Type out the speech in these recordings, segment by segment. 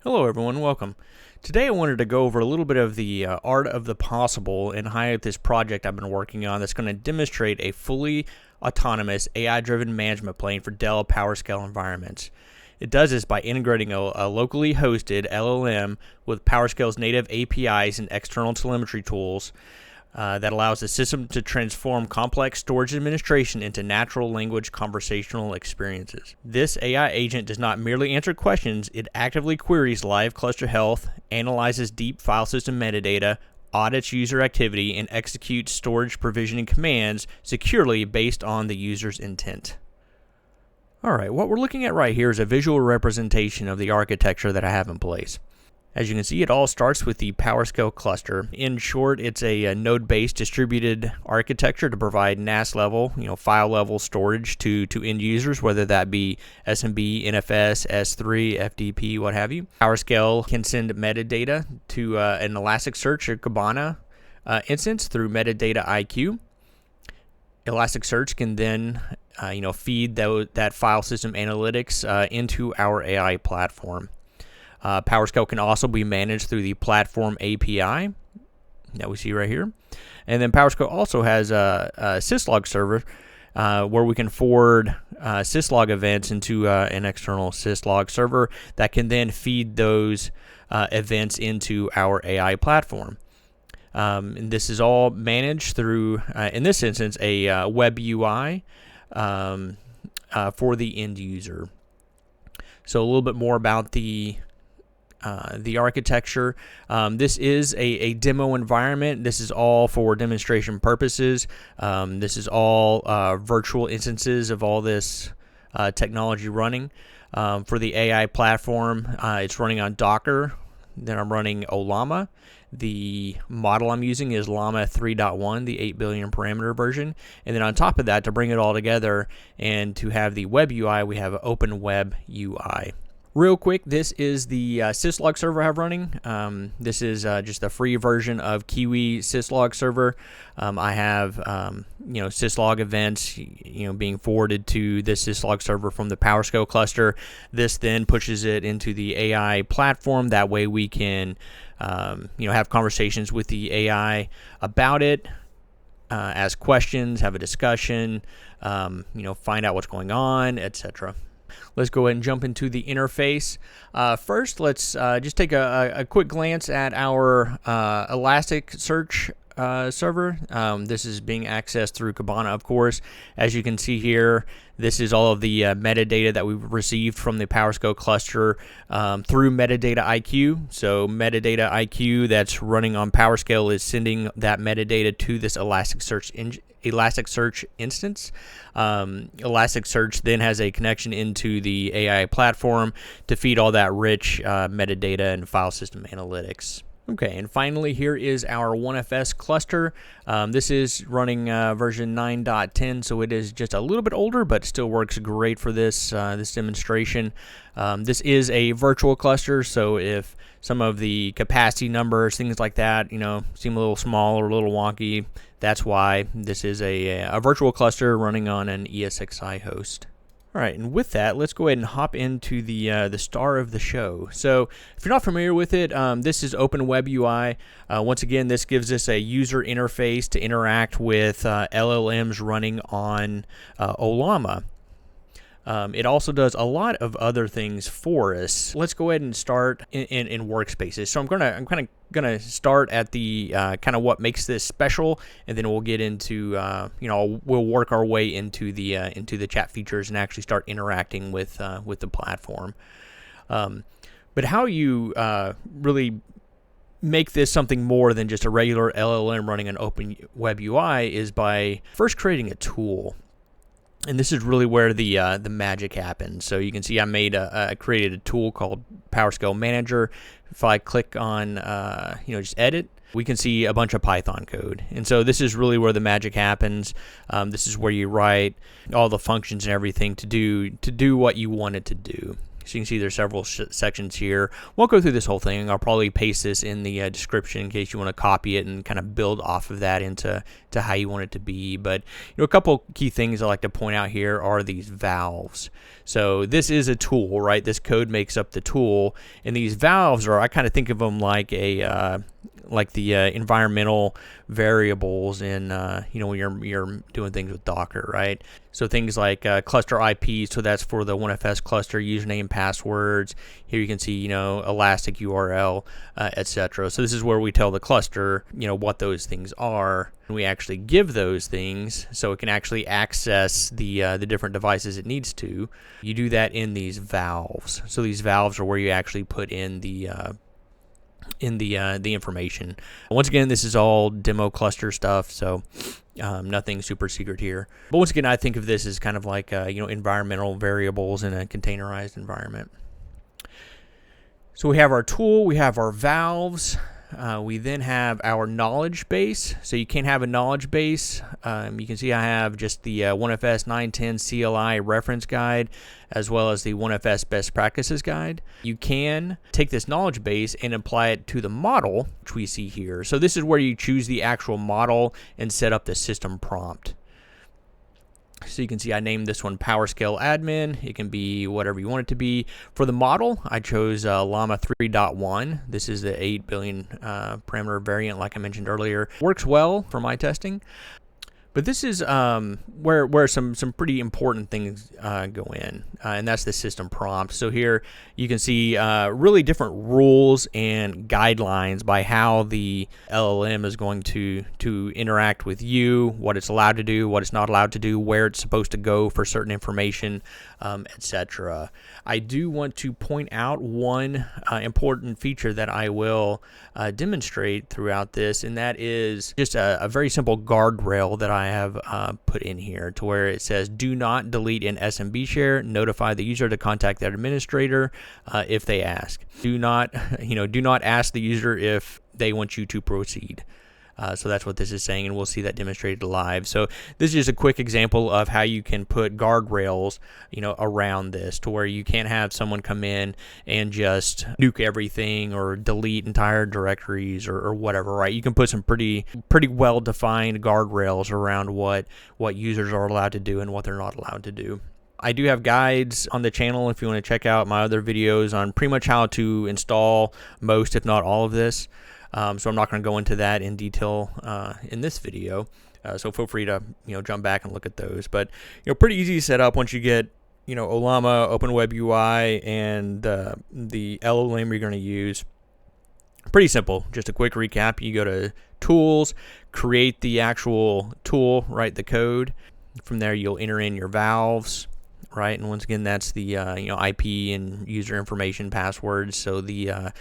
Hello everyone, welcome. Today I wanted to go over a little bit of the art of the possible and highlight this project I've been working on that's going to demonstrate a fully autonomous AI-driven management plane for Dell PowerScale environments. It does this by integrating a locally hosted LLM with PowerScale's native APIs and external telemetry tools that allows the system to transform complex storage administration into natural language conversational experiences. This AI agent does not merely answer questions, it actively queries live cluster health, analyzes deep file system metadata, audits user activity, and executes storage provisioning commands securely based on the user's intent. Alright, what we're looking at right here is a visual representation of the architecture that I have in place. As you can see, it all starts with the PowerScale cluster. In short, it's a node-based distributed architecture to provide NAS level, file level storage to end users, whether that be SMB, NFS, S3, FTP, what have you. PowerScale can send metadata to an Elasticsearch or Kibana instance through MetadataIQ. Elasticsearch can then feed that file system analytics into our AI platform. PowerScale can also be managed through the platform API that we see right here. And then PowerScale also has a Syslog server where we can forward Syslog events into an external Syslog server that can then feed those events into our AI platform. And this is all managed through, in this instance, a WebUI for the end user. So a little bit more about the architecture. This is a demo environment. This is all for demonstration purposes. This is all virtual instances of all this technology running. For the AI platform, it's running on Docker. Then I'm running Ollama. The model I'm using is Llama 3.1, the 8 billion parameter version. And then on top of that, to bring it all together and to have the web UI, we have OpenWebUI. Real quick, this is the Syslog server I have running. This is just a free version of Kiwi Syslog server. I have Syslog events being forwarded to this Syslog server from the PowerScale cluster. This then pushes it into the AI platform. That way we can have conversations with the AI about it, ask questions, have a discussion, find out what's going on, etc. Let's go ahead and jump into the interface. First, let's just take a quick glance at our Elasticsearch server. This is being accessed through Kibana, of course. As you can see here, this is all of the metadata that we've received from the PowerScale cluster through MetadataIQ. So MetadataIQ that's running on PowerScale is sending that metadata to this Elasticsearch instance. Elasticsearch then has a connection into the AI platform to feed all that rich metadata and file system analytics. Okay, and finally here is our OneFS cluster. This is running version 9.10, so it is just a little bit older, but still works great for this this demonstration. This is a virtual cluster, so if some of the capacity numbers, things like that, seem a little small or a little wonky, that's why this is a virtual cluster running on an ESXi host. All right, and with that, let's go ahead and hop into the star of the show. So if you're not familiar with it, this is OpenWebUI. Once again, this gives us a user interface to interact with LLMs running on Ollama. It also does a lot of other things for us. Let's go ahead and start in workspaces. So I'm gonna start at the kind of what makes this special, and then we'll get into we'll work our way into the chat features and actually start interacting with the platform. But how you really make this something more than just a regular LLM running an OpenWebUI is by first creating a tool. And this is really where the magic happens. So you can see I created a tool called PowerScale Manager. If I click on just edit, we can see a bunch of Python code. And so this is really where the magic happens. This is where you write all the functions and everything to do what you want it to do. So you can see there's several sections here. Won't go through this whole thing. I'll probably paste this in the description in case you want to copy it and kind of build off of that into how you want it to be. But a couple key things I like to point out here are these valves. So this is a tool, right? This code makes up the tool, and these valves are, I kind of think of them like a like the environmental variables in when you're doing things with Docker, right? So things like cluster IP, so that's for the OneFS cluster, username, passwords. Here you can see elastic URL, etc. So this is where we tell the cluster what those things are, and we actually give those things so it can actually access the different devices it needs to. You do that in these valves. So these valves are where you actually put in the information. Once again, this is all demo cluster stuff, so nothing super secret here. But once again, I think of this as kind of like environmental variables in a containerized environment. So we have our tool, we have our valves. We then have our knowledge base. So you can't have a knowledge base. You can see I have just the OneFS 910 CLI reference guide, as well as the OneFS best practices guide. You can take this knowledge base and apply it to the model, which we see here. So this is where you choose the actual model and set up the system prompt. So you can see I named this one PowerScale admin. It can be whatever you want it to be. For the model, I chose Llama 3.1. This is the 8 billion parameter variant, like I mentioned earlier. Works well for my testing. But this is where some pretty important things go in, and that's the system prompt. So here you can see really different rules and guidelines by how the LLM is going to interact with you, what it's allowed to do, what it's not allowed to do, where it's supposed to go for certain information, etc. I do want to point out one important feature that I will demonstrate throughout this, and that is just a very simple guardrail that I have put in here, to where it says do not delete an SMB share, notify the user to contact their administrator if they ask. Do not ask the user if they want you to proceed. So that's what this is saying, and we'll see that demonstrated live. So this is just a quick example of how you can put guardrails, around this, to where you can't have someone come in and just nuke everything or delete entire directories or whatever, right? You can put some pretty well-defined guardrails around what users are allowed to do and what they're not allowed to do. I do have guides on the channel if you want to check out my other videos on pretty much how to install most, if not all of this. So I'm not going to go into that in detail in this video. So feel free to jump back and look at those. But pretty easy to set up once you get Ollama, OpenWebUI, and the LLM you're going to use. Pretty simple. Just a quick recap. You go to Tools, create the actual tool, write the code. From there, you'll enter in your valves. Right, and once again, that's the IP and user information, passwords, so the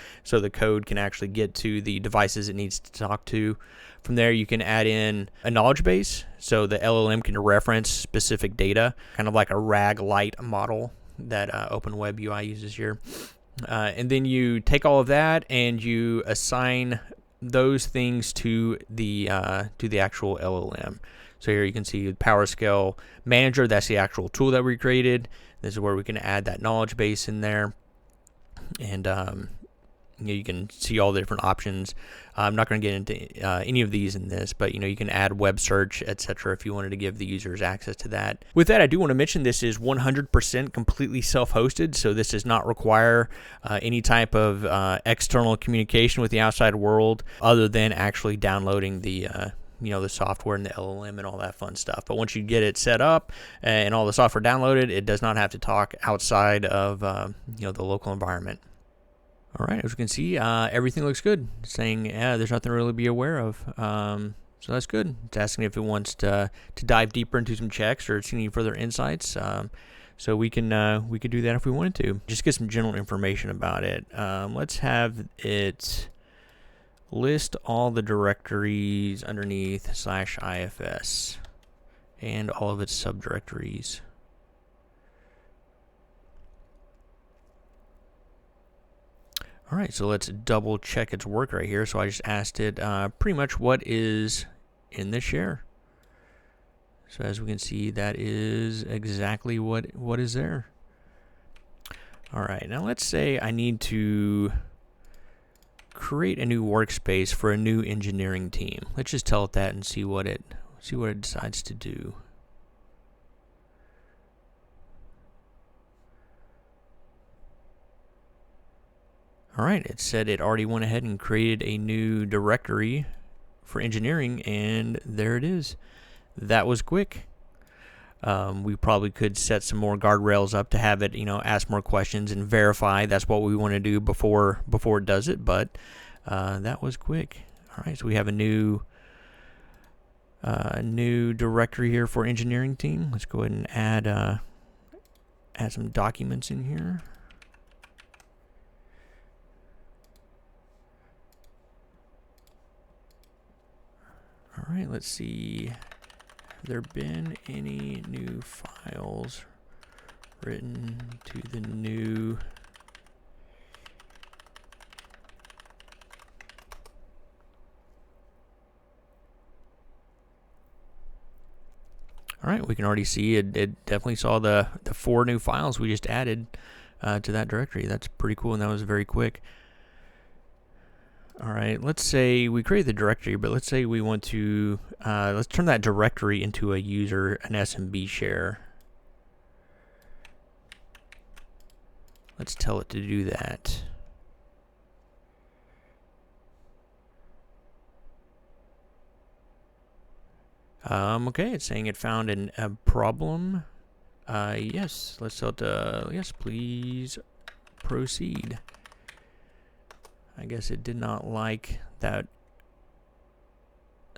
code can actually get to the devices it needs to talk to. From there, you can add in a knowledge base, so the LLM can reference specific data, kind of like a RAG Lite model that OpenWebUI uses here. And then you take all of that and you assign those things to the actual LLM. So here you can see PowerScale Manager. That's the actual tool that we created. This is where we can add that knowledge base in there, and you can see all the different options. I'm not going to get into any of these in this, but you can add web search, etc. if you wanted to give the users access to that. With that, I do want to mention this is 100% completely self-hosted, so this does not require any type of external communication with the outside world, other than actually downloading the software and the LLM and all that fun stuff. But once you get it set up and all the software downloaded, it does not have to talk outside of the local environment. All right, as you can see, everything looks good. It's saying, there's nothing really to be aware of. So that's good. It's asking if it wants to dive deeper into some checks or see any further insights. So we could do that if we wanted to. Just get some general information about it. Let's have it list all the directories underneath /ifs and all of its subdirectories. All right, so let's double check its work right here. So I just asked it pretty much what is in this share. So as we can see, that is exactly what is there. All right, now let's say I need to create a new workspace for a new engineering team. Let's just tell it that and see what it decides to do. All right, it said it already went ahead and created a new directory for engineering, and there it is. That was quick. We probably could set some more guardrails up to have it, ask more questions and verify that's what we want to do before it does it. But that was quick. All right, so we have a new directory here for engineering team. Let's go ahead and add some documents in here. All right, let's see. Have there been any new files written to the new All right, we can already see it definitely saw the 4 new files we just added to that directory. That's pretty cool, and that was very quick. All right, let's say we create the directory, but let's say we want to, let's turn that directory into a user, an SMB share. Let's tell it to do that. Okay, it's saying it found a problem. Yes, let's tell it to, yes, please proceed. I guess it did not like that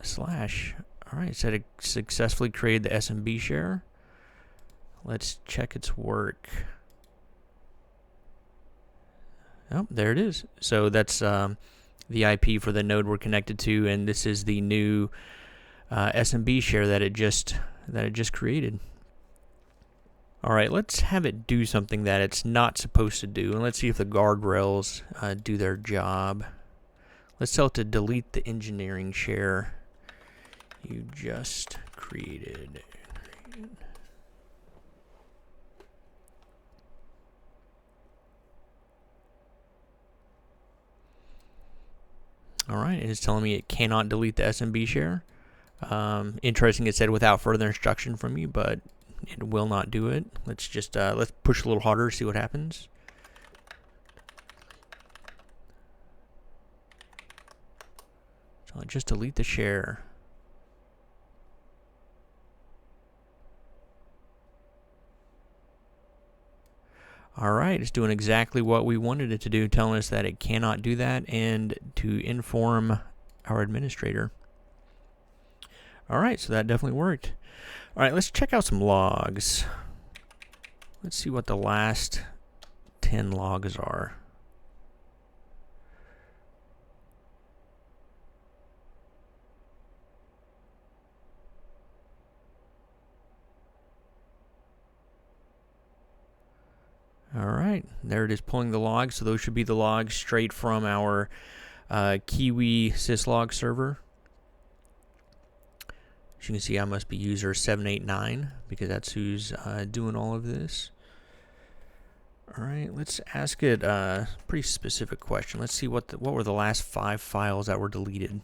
slash. All right, it said it successfully created the SMB share. Let's check its work. Oh, there it is. So that's the IP for the node we're connected to, and this is the new SMB share that it just created. All right, let's have it do something that it's not supposed to do, and let's see if the guardrails do their job. Let's tell it to delete the engineering share you just created. All right, it is telling me it cannot delete the SMB share. Interesting, it said without further instruction from you, but it will not do it. Let's just let's push a little harder, see what happens. So just delete the share. All right, it's doing exactly what we wanted it to do, telling us that it cannot do that and to inform our administrator. All right, so that definitely worked. All right, let's check out some logs. Let's see what the last 10 logs are. All right, there it is pulling the logs. So those should be the logs straight from our Kiwi Syslog server. As you can see, I must be user 789 because that's who's doing all of this. All right, let's ask it a pretty specific question. Let's see what were the last 5 files that were deleted.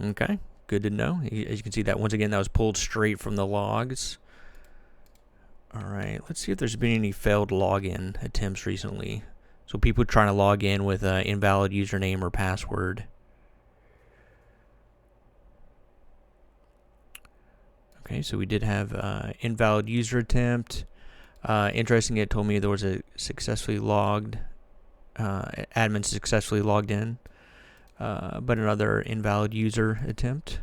Okay, good to know. As you can see, that once again, that was pulled straight from the logs. All right, let's see if there's been any failed login attempts recently. So people trying to log in with an invalid username or password. Okay, so we did have invalid user attempt. Interesting, it told me there was a successfully logged, admin successfully logged in, but another invalid user attempt.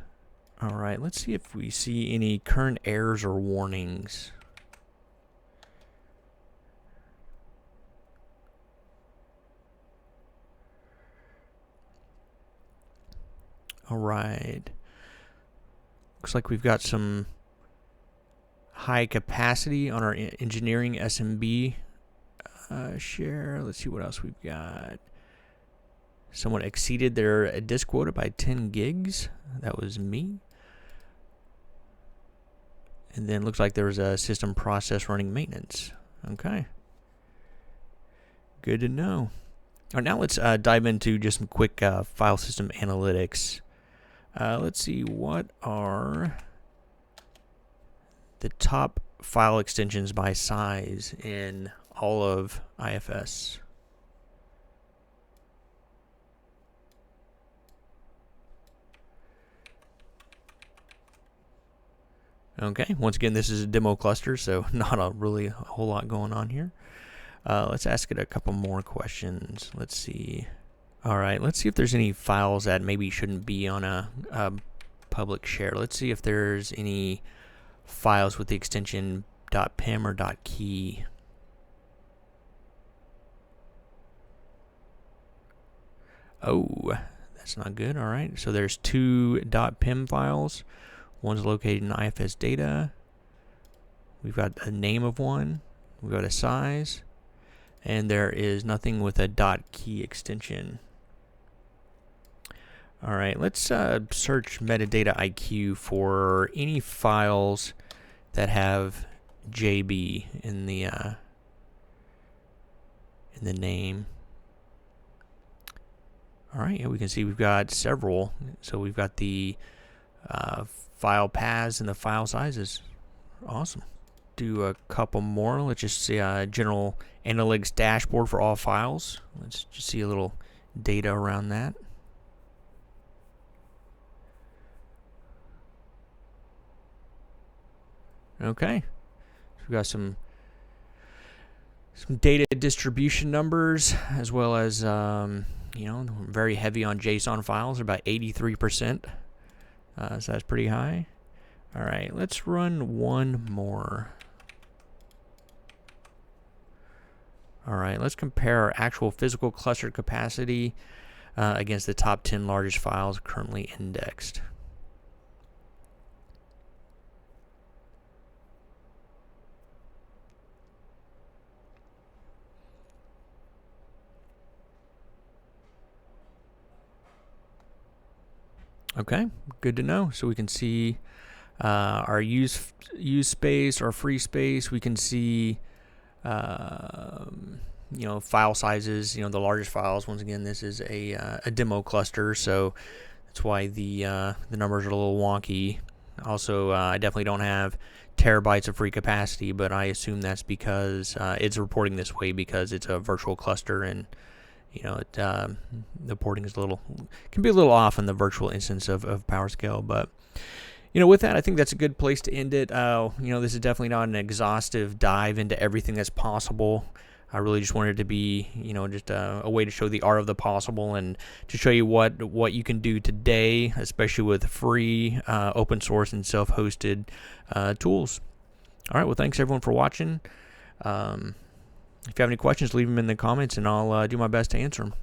All right, let's see if we see any current errors or warnings. All right. Looks like we've got some high capacity on our engineering SMB share. Let's see what else we've got. Someone exceeded their disk quota by 10 gigs. That was me. And then looks like there was a system process running maintenance. Okay. Good to know. All right, now let's dive into just some quick file system analytics. Let's see, what are the top file extensions by size in all of IFS? Okay, once again, this is a demo cluster, so not a whole lot going on here. Let's ask it a couple more questions. Let's see. All right, let's see if there's any files that maybe shouldn't be on a public share. Let's see if there's any files with the extension .pem or .key. Oh, that's not good. All right, so there's two .pem files. One's located in IFS data. We've got a name of one. We've got a size. And there is nothing with a .key extension. All right, let's search MetadataIQ for any files that have JB in the name. All right, yeah, we can see we've got several. So we've got the file paths and the file sizes. Awesome. Do a couple more. Let's just see a general analytics dashboard for all files. Let's just see a little data around that. Okay, so we've got some data distribution numbers, as well as very heavy on JSON files, about 83%. So that's pretty high. All right, let's run one more. All right, let's compare our actual physical cluster capacity against the top 10 largest files currently indexed. Okay, good to know. So we can see our use space, our free space. We can see file sizes. The largest files. Once again, this is a demo cluster, so that's why the numbers are a little wonky. Also, I definitely don't have terabytes of free capacity, but I assume that's because it's reporting this way because it's a virtual cluster, and the porting is can be a little off in the virtual instance of PowerScale. But with that, I think that's a good place to end it. This is definitely not an exhaustive dive into everything that's possible. I really just wanted to be, just a way to show the art of the possible and to show you what you can do today, especially with free, open source, and self-hosted tools. All right, well, thanks everyone for watching. If you have any questions, leave them in the comments, and I'll do my best to answer them.